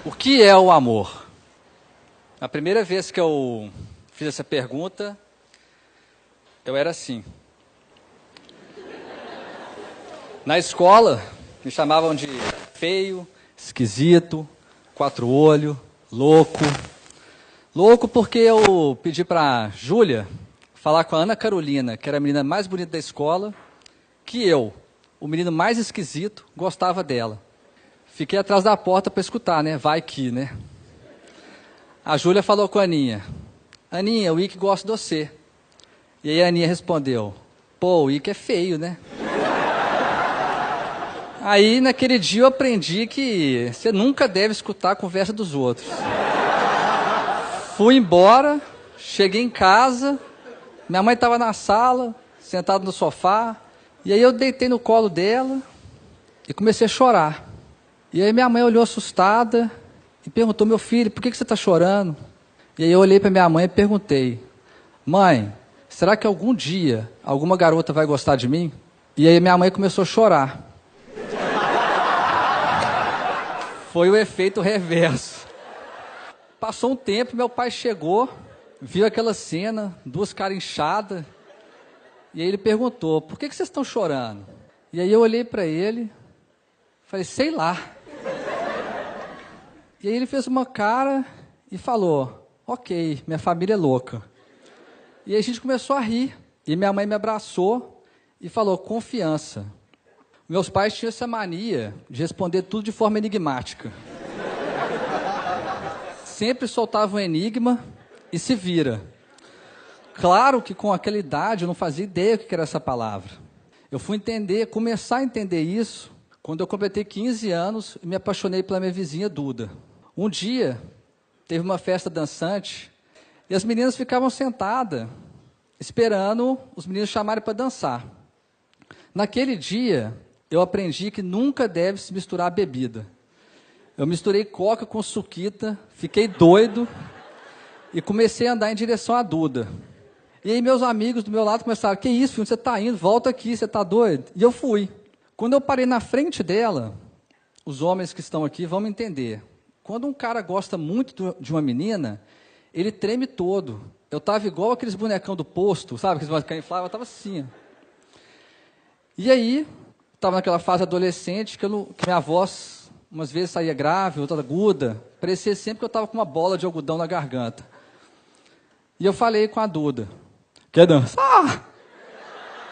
O que é o amor? A primeira vez que eu fiz essa pergunta, eu era assim. Na escola, me chamavam de feio, esquisito, quatro olhos, louco. Louco porque eu pedi para Júlia falar com a Ana Carolina, que era a menina mais bonita da escola, que eu, o menino mais esquisito, gostava dela. Fiquei atrás da porta para escutar, né? Vai que, né? A Júlia falou com a Aninha. Aninha, o Ike gosta de você. E aí a Aninha respondeu. Pô, o Ike é feio, né? Aí, naquele dia, eu aprendi que você nunca deve escutar a conversa dos outros. Fui embora, cheguei em casa, minha mãe estava na sala, sentada no sofá, e aí eu deitei no colo dela e comecei a chorar. E aí minha mãe olhou assustada e perguntou, meu filho, por que você está chorando? E aí eu olhei para minha mãe e perguntei, mãe, será que algum dia alguma garota vai gostar de mim? E aí minha mãe começou a chorar. Foi o efeito reverso. Passou um tempo, meu pai chegou, viu aquela cena, duas caras inchadas, e aí ele perguntou, por que vocês estão chorando? E aí eu olhei para ele, falei, sei lá. E aí ele fez uma cara e falou, ok, minha família é louca. E aí a gente começou a rir, e minha mãe me abraçou e falou, confiança. Meus pais tinham essa mania de responder tudo de forma enigmática. Sempre soltava um enigma e se vira. Claro que com aquela idade eu não fazia ideia do que era essa palavra. Eu fui começar a entender isso, quando eu completei 15 anos e me apaixonei pela minha vizinha Duda. Um dia, teve uma festa dançante e as meninas ficavam sentadas, esperando os meninos chamarem para dançar. Naquele dia, eu aprendi que nunca deve se misturar bebida. Eu misturei coca com suquita, fiquei doido e comecei a andar em direção à Duda. E aí meus amigos do meu lado começaram, que isso, filho, você está indo? Volta aqui, você está doido? E eu fui. Quando eu parei na frente dela, os homens que estão aqui vão me entender. Quando um cara gosta muito de uma menina, ele treme todo. Eu estava igual aqueles bonecão do posto, sabe? Aqueles bonecão inflável, eu estava assim. E aí, estava naquela fase adolescente que minha voz, umas vezes saía grave, outra aguda. Parecia sempre que eu estava com uma bola de algodão na garganta. E eu falei com a Duda, quer dançar?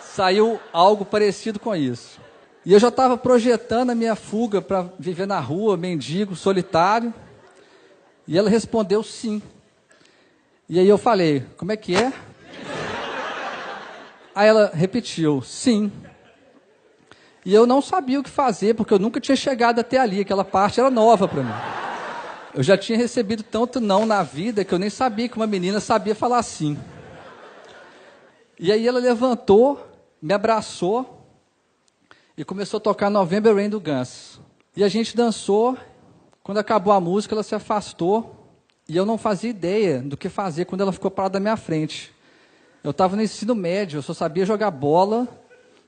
Saiu algo parecido com isso. E eu já estava projetando a minha fuga para viver na rua, mendigo, solitário. E ela respondeu sim. E aí eu falei, como é que é? Aí ela repetiu, sim. E eu não sabia o que fazer, porque eu nunca tinha chegado até ali, aquela parte era nova para mim. Eu já tinha recebido tanto não na vida, que eu nem sabia que uma menina sabia falar sim. E aí ela levantou, me abraçou, e começou a tocar November Rain do Guns. E a gente dançou, quando acabou a música ela se afastou, e eu não fazia ideia do que fazer quando ela ficou parada na minha frente. Eu estava no ensino médio, eu só sabia jogar bola,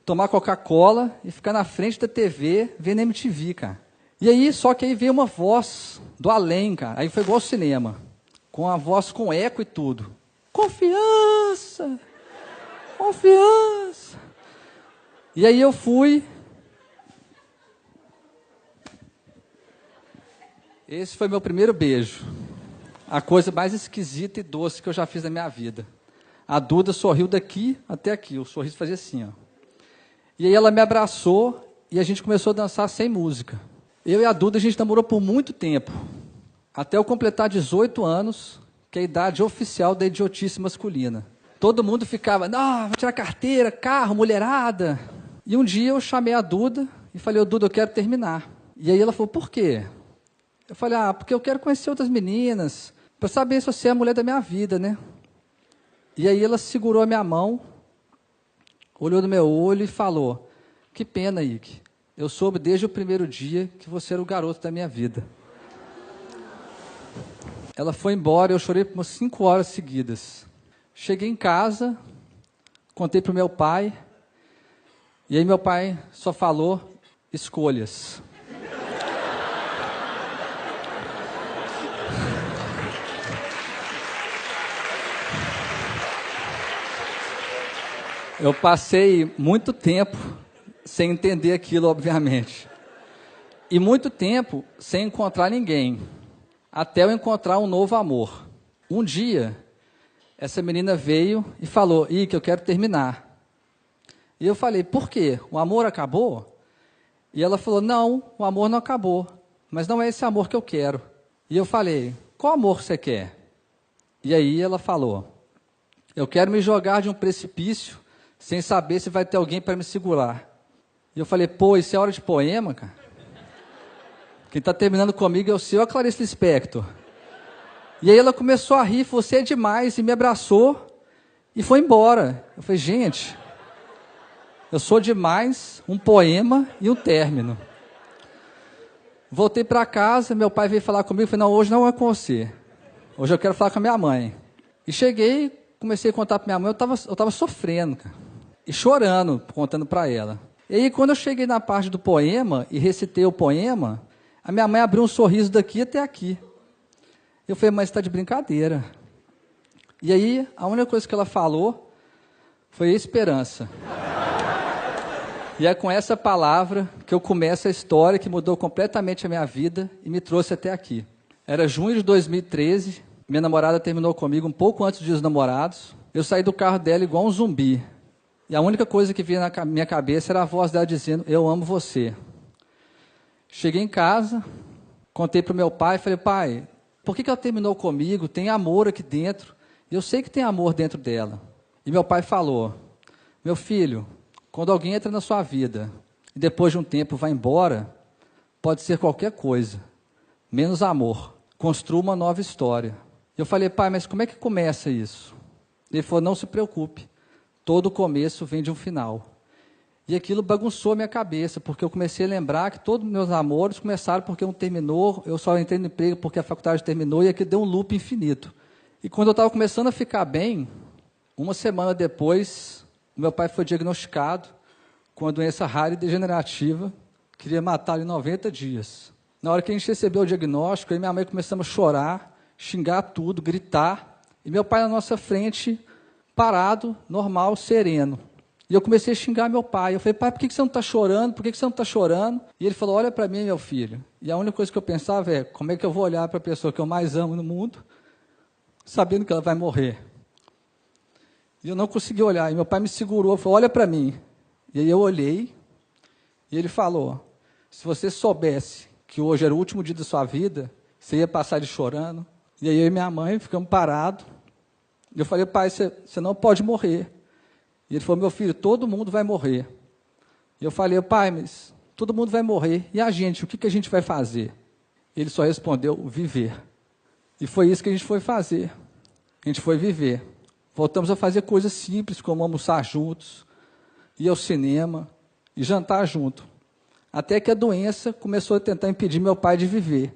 tomar Coca-Cola e ficar na frente da TV vendo MTV, cara. E aí, só que aí veio uma voz do além, cara. Aí foi igual ao cinema, com a voz com eco e tudo. Confiança! Confiança! E aí eu fui. Esse foi meu primeiro beijo. A coisa mais esquisita e doce que eu já fiz na minha vida. A Duda sorriu daqui até aqui. O sorriso fazia assim, ó. E aí ela me abraçou e a gente começou a dançar sem música. Eu e a Duda, a gente namorou por muito tempo. Até eu completar 18 anos, que é a idade oficial da idiotice masculina. Todo mundo ficava, não, vou tirar carteira, carro, mulherada. E um dia eu chamei a Duda e falei, ô Duda, eu quero terminar. E aí ela falou, por quê? Eu falei, porque eu quero conhecer outras meninas, para saber se você é a mulher da minha vida, né? E aí ela segurou a minha mão, olhou no meu olho e falou, que pena, Ike. Eu soube desde o primeiro dia que você era o garoto da minha vida. Ela foi embora e eu chorei por umas 5 horas seguidas. Cheguei em casa, contei para o meu pai, e aí meu pai só falou escolhas. Eu passei muito tempo sem entender aquilo, obviamente. E muito tempo sem encontrar ninguém, até eu encontrar um novo amor. Um dia, essa menina veio e falou, que eu quero terminar. E eu falei, por quê? O amor acabou? E ela falou, não, o amor não acabou, mas não é esse amor que eu quero. E eu falei, qual amor você quer? E aí ela falou, eu quero me jogar de um precipício sem saber se vai ter alguém para me segurar. E eu falei, pô, isso é hora de poema, cara? Quem está terminando comigo é o seu, a Clarice Lispector. E aí ela começou a rir, você é demais, e me abraçou e foi embora. Eu falei, gente, eu sou demais, um poema e um término. Voltei para casa, meu pai veio falar comigo, eu falei, não, hoje não é com você. Hoje eu quero falar com a minha mãe. E cheguei, comecei a contar para minha mãe, eu estava sofrendo, cara, e chorando, contando para ela. E aí quando eu cheguei na parte do poema e recitei o poema, a minha mãe abriu um sorriso daqui até aqui. Eu falei, mas você está de brincadeira. E aí, a única coisa que ela falou foi esperança. E é com essa palavra que eu começo a história que mudou completamente a minha vida e me trouxe até aqui. Era junho de 2013, minha namorada terminou comigo um pouco antes dos Dias dos Namorados. Eu saí do carro dela igual um zumbi. E a única coisa que vinha na minha cabeça era a voz dela dizendo, eu amo você. Cheguei em casa, contei para o meu pai, falei, pai, por que ela terminou comigo? Tem amor aqui dentro. E eu sei que tem amor dentro dela. E meu pai falou, meu filho, quando alguém entra na sua vida e depois de um tempo vai embora, pode ser qualquer coisa, menos amor. Construa uma nova história. Eu falei, pai, mas como é que começa isso? Ele falou, não se preocupe, todo começo vem de um final. E aquilo bagunçou a minha cabeça, porque eu comecei a lembrar que todos os meus namores começaram porque um terminou, eu só entrei no emprego porque a faculdade terminou, e aquilo deu um loop infinito. E quando eu estava começando a ficar bem, uma semana depois, meu pai foi diagnosticado com uma doença rara e degenerativa, queria matar ele em 90 dias. Na hora que a gente recebeu o diagnóstico, eu e minha mãe começamos a chorar, xingar tudo, gritar, e meu pai na nossa frente, parado, normal, sereno. E eu comecei a xingar meu pai. Eu falei, pai, por que você não está chorando? Por que você não está chorando? E ele falou, olha para mim, meu filho. E a única coisa que eu pensava é, como é que eu vou olhar para a pessoa que eu mais amo no mundo, sabendo que ela vai morrer? E eu não consegui olhar. E meu pai me segurou, falou, olha para mim. E aí eu olhei, e ele falou, se você soubesse que hoje era o último dia da sua vida, você ia passar de chorando. E aí eu e minha mãe ficamos parados. E eu falei, pai, você não pode morrer. E ele falou, meu filho, todo mundo vai morrer. E eu falei, pai, mas todo mundo vai morrer. E a gente, o que a gente vai fazer? Ele só respondeu, viver. E foi isso que a gente foi fazer. A gente foi viver. Voltamos a fazer coisas simples, como almoçar juntos, ir ao cinema e jantar junto. Até que a doença começou a tentar impedir meu pai de viver.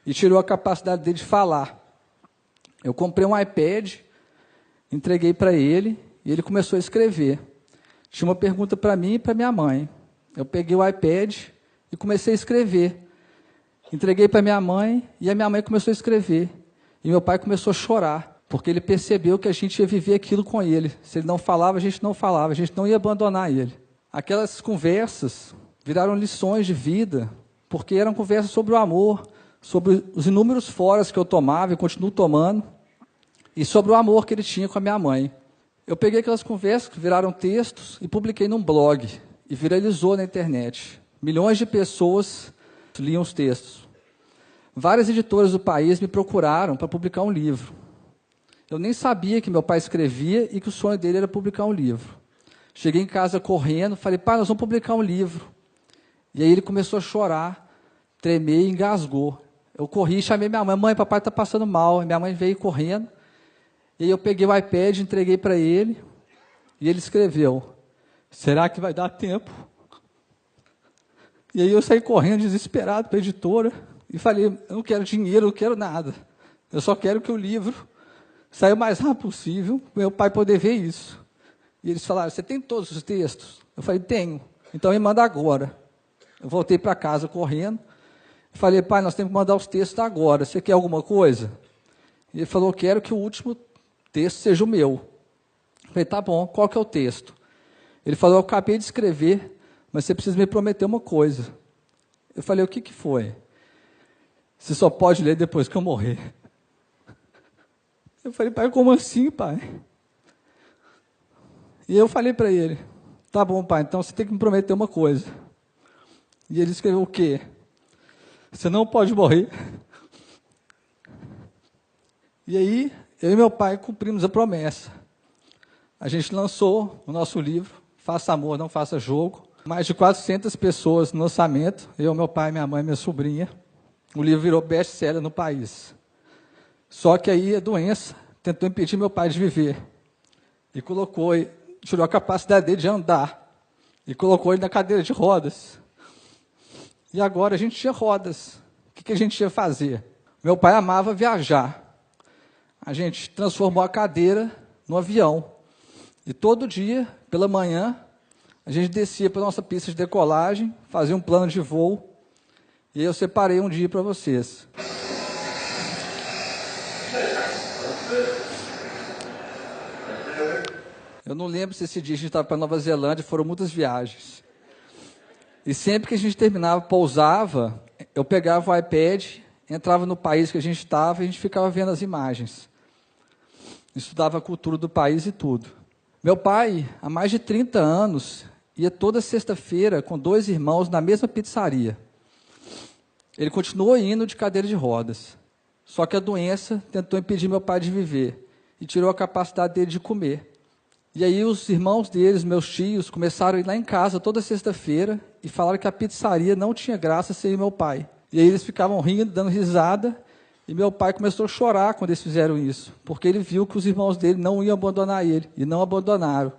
E tirou a capacidade dele de falar. Eu comprei um iPad, entreguei para ele, e ele começou a escrever. Tinha uma pergunta para mim e para minha mãe. Eu peguei o iPad e comecei a escrever. Entreguei para minha mãe e a minha mãe começou a escrever. E meu pai começou a chorar, porque ele percebeu que a gente ia viver aquilo com ele. Se ele não falava, a gente não falava, a gente não ia abandonar ele. Aquelas conversas viraram lições de vida, porque eram conversas sobre o amor, sobre os inúmeros foras que eu tomava e continuo tomando, e sobre o amor que ele tinha com a minha mãe. Eu peguei aquelas conversas que viraram textos e publiquei num blog, e viralizou na internet. Milhões de pessoas liam os textos. Várias editoras do país me procuraram para publicar um livro. Eu nem sabia que meu pai escrevia e que o sonho dele era publicar um livro. Cheguei em casa correndo, falei, pai, nós vamos publicar um livro. E aí ele começou a chorar, tremer e engasgou. Eu corri e chamei minha mãe, mãe, papai está passando mal. E minha mãe veio correndo. E aí eu peguei o iPad, entreguei para ele, e ele escreveu, será que vai dar tempo? E aí eu saí correndo, desesperado, para a editora, e falei, eu não quero dinheiro, eu não quero nada. Eu só quero que o livro saia o mais rápido possível, para meu pai poder ver isso. E eles falaram, você tem todos os textos? Eu falei, tenho. Então me manda agora. Eu voltei para casa correndo, e falei, pai, nós temos que mandar os textos agora, você quer alguma coisa? E ele falou, quero que o último texto seja o meu. Eu falei, tá bom, qual que é o texto? Ele falou, eu acabei de escrever, mas você precisa me prometer uma coisa. Eu falei, o que que foi? Você só pode ler depois que eu morrer. Eu falei, pai, como assim, pai? E eu falei para ele, tá bom, pai, então você tem que me prometer uma coisa. E ele escreveu o quê? Você não pode morrer. E aí, eu e meu pai cumprimos a promessa. A gente lançou o nosso livro, Faça Amor, Não Faça Jogo. Mais de 400 pessoas no lançamento. Eu, meu pai, minha mãe, minha sobrinha. O livro virou best-seller no país. Só que aí a doença tentou impedir meu pai de viver. E tirou a capacidade dele de andar. E colocou ele na cadeira de rodas. E agora a gente tinha rodas. O que a gente ia fazer? Meu pai amava viajar. A gente transformou a cadeira no avião. E todo dia, pela manhã, a gente descia para a nossa pista de decolagem, fazia um plano de voo. E aí eu separei um dia para vocês. Eu não lembro se esse dia a gente estava para Nova Zelândia, foram muitas viagens. E sempre que a gente terminava, pousava, eu pegava o iPad, entrava no país que a gente estava e a gente ficava vendo as imagens. Estudava a cultura do país e tudo. Meu pai, há mais de 30 anos, ia toda sexta-feira com 2 irmãos na mesma pizzaria. Ele continuou indo de cadeira de rodas. Só que a doença tentou impedir meu pai de viver e tirou a capacidade dele de comer. E aí os irmãos deles, meus tios, começaram a ir lá em casa toda sexta-feira e falaram que a pizzaria não tinha graça sem meu pai. E aí eles ficavam rindo, dando risada, e meu pai começou a chorar quando eles fizeram isso, porque ele viu que os irmãos dele não iam abandonar ele, e não abandonaram.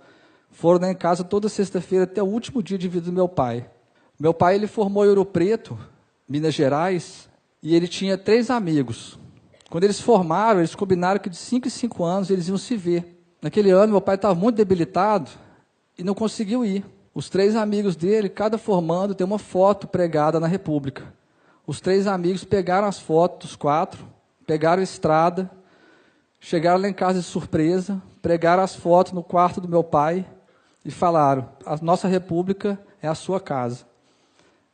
Foram lá em casa toda sexta-feira até o último dia de vida do meu pai. Meu pai, ele formou em Ouro Preto, Minas Gerais, e ele tinha 3 amigos. Quando eles formaram, eles combinaram que de 5 em 5 anos eles iam se ver. Naquele ano, meu pai estava muito debilitado e não conseguiu ir. Os 3 amigos dele, cada formando, tem uma foto pregada na República. Os 3 amigos pegaram as fotos dos 4, pegaram a estrada, chegaram lá em casa de surpresa, pregaram as fotos no quarto do meu pai e falaram, a nossa República é a sua casa.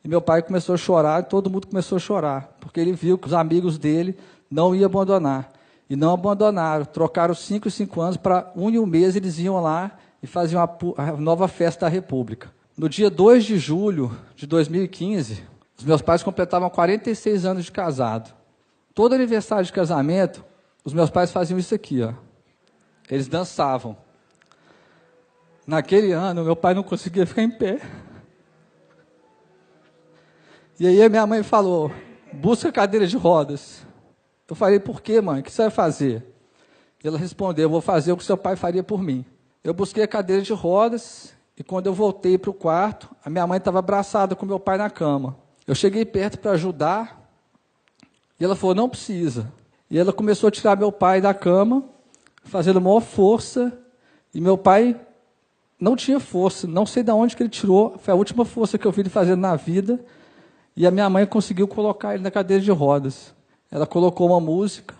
E meu pai começou a chorar, e todo mundo começou a chorar, porque ele viu que os amigos dele não iam abandonar. E não abandonaram, trocaram 5 em 5 anos para 1 em 1 mês eles iam lá e faziam a nova festa da República. No dia 2 de julho de 2015, os meus pais completavam 46 anos de casado. Todo aniversário de casamento, os meus pais faziam isso aqui, ó. Eles dançavam. Naquele ano, meu pai não conseguia ficar em pé. E aí a minha mãe falou, busca cadeira de rodas. Eu falei, por quê, mãe? O que você vai fazer? E ela respondeu, eu vou fazer o que seu pai faria por mim. Eu busquei a cadeira de rodas e quando eu voltei para o quarto, a minha mãe estava abraçada com meu pai na cama. Eu cheguei perto para ajudar e ela falou, não precisa. E ela começou a tirar meu pai da cama, fazendo maior força, e meu pai não tinha força, não sei de onde que ele tirou, foi a última força que eu vi ele fazendo na vida, e a minha mãe conseguiu colocar ele na cadeira de rodas. Ela colocou uma música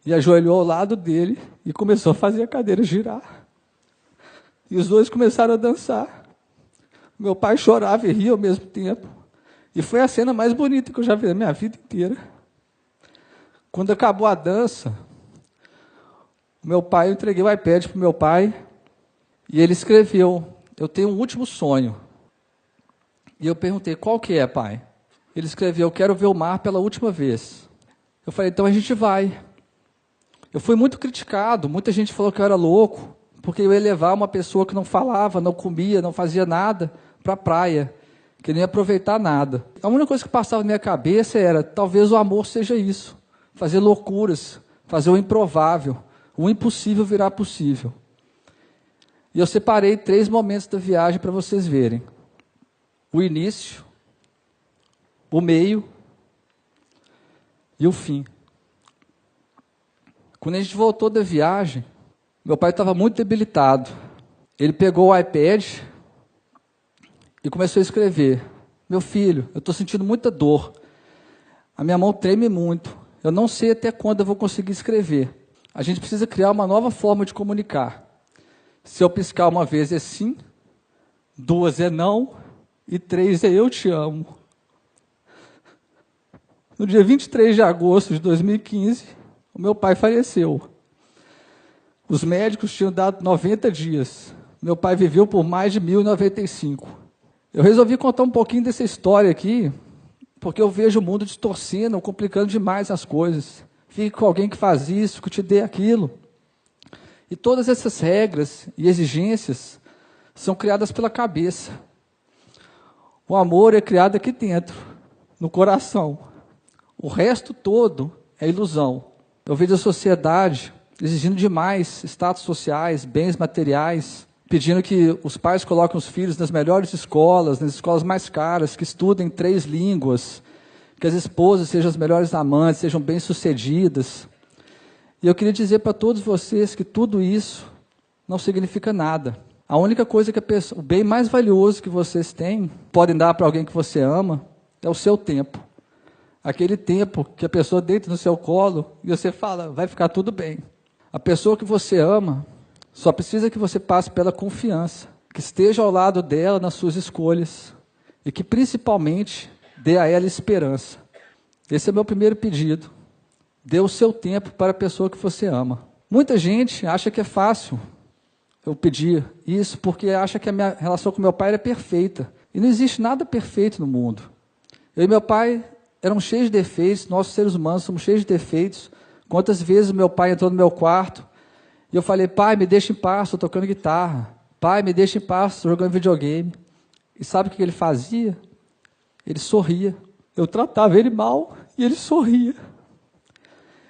e ajoelhou ao lado dele e começou a fazer a cadeira girar. E os dois começaram a dançar. Meu pai chorava e ria ao mesmo tempo. E foi a cena mais bonita que eu já vi na minha vida inteira. Quando acabou a dança, eu entreguei o iPad para o meu pai e ele escreveu, eu tenho um último sonho. E eu perguntei, qual que é, pai? Ele escreveu, eu quero ver o mar pela última vez. Eu falei, então a gente vai. Eu fui muito criticado, muita gente falou que eu era louco, porque eu ia levar uma pessoa que não falava, não comia, não fazia nada, para a praia, que não ia aproveitar nada. A única coisa que passava na minha cabeça era, talvez o amor seja isso, fazer loucuras, fazer o improvável, o impossível virar possível. E eu separei 3 momentos da viagem para vocês verem. O início, o meio e o fim. Quando a gente voltou da viagem, meu pai estava muito debilitado. Ele pegou o iPad e começou a escrever. Meu filho, eu estou sentindo muita dor. A minha mão treme muito. Eu não sei até quando eu vou conseguir escrever. A gente precisa criar uma nova forma de comunicar. Se eu piscar uma vez é sim, 2 é não e 3 é eu te amo. No dia 23 de agosto de 2015, o meu pai faleceu. Os médicos tinham dado 90 dias. Meu pai viveu por mais de 1095. Eu resolvi contar um pouquinho dessa história aqui, porque eu vejo o mundo distorcendo, complicando demais as coisas. Fique com alguém que faz isso, que te dê aquilo. E todas essas regras e exigências são criadas pela cabeça. O amor é criado aqui dentro, no coração. O resto todo é ilusão. Eu vejo a sociedade exigindo demais status sociais, bens materiais, pedindo que os pais coloquem os filhos nas melhores escolas, nas escolas mais caras, que estudem 3 línguas, que as esposas sejam as melhores amantes, sejam bem-sucedidas. E eu queria dizer para todos vocês que tudo isso não significa nada. A única coisa que o bem mais valioso que vocês têm, podem dar para alguém que você ama, é o seu tempo. Aquele tempo que a pessoa deita no seu colo e você fala, vai ficar tudo bem. A pessoa que você ama só precisa que você passe pela confiança, que esteja ao lado dela nas suas escolhas e que principalmente dê a ela esperança. Esse é o meu primeiro pedido. Dê o seu tempo para a pessoa que você ama. Muita gente acha que é fácil eu pedir isso porque acha que a minha relação com meu pai é perfeita. E não existe nada perfeito no mundo. Eu e meu pai eram cheios de defeitos, nós seres humanos somos cheios de defeitos. Quantas vezes meu pai entrou no meu quarto e eu falei, pai, me deixa em paz, estou tocando guitarra. Pai, me deixa em paz, estou jogando videogame. E sabe o que ele fazia? Ele sorria. Eu tratava ele mal e ele sorria.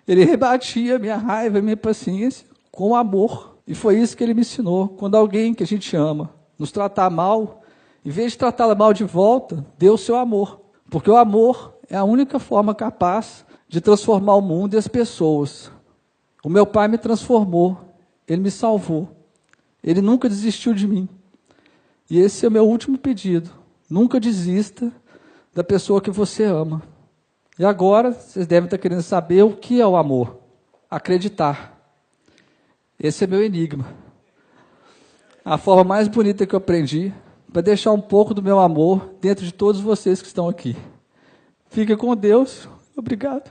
Ele rebatia a minha raiva, a minha paciência com amor. E foi isso que ele me ensinou. Quando alguém que a gente ama nos tratar mal, em vez de tratá-la mal de volta, dê o seu amor. Porque o amor é a única forma capaz de transformar o mundo e as pessoas. O meu pai me transformou, ele me salvou. Ele nunca desistiu de mim. E esse é o meu último pedido. Nunca desista da pessoa que você ama. E agora, vocês devem estar querendo saber o que é o amor. Acreditar. Esse é meu enigma. A forma mais bonita que eu aprendi para deixar um pouco do meu amor dentro de todos vocês que estão aqui. Fique com Deus. Obrigado.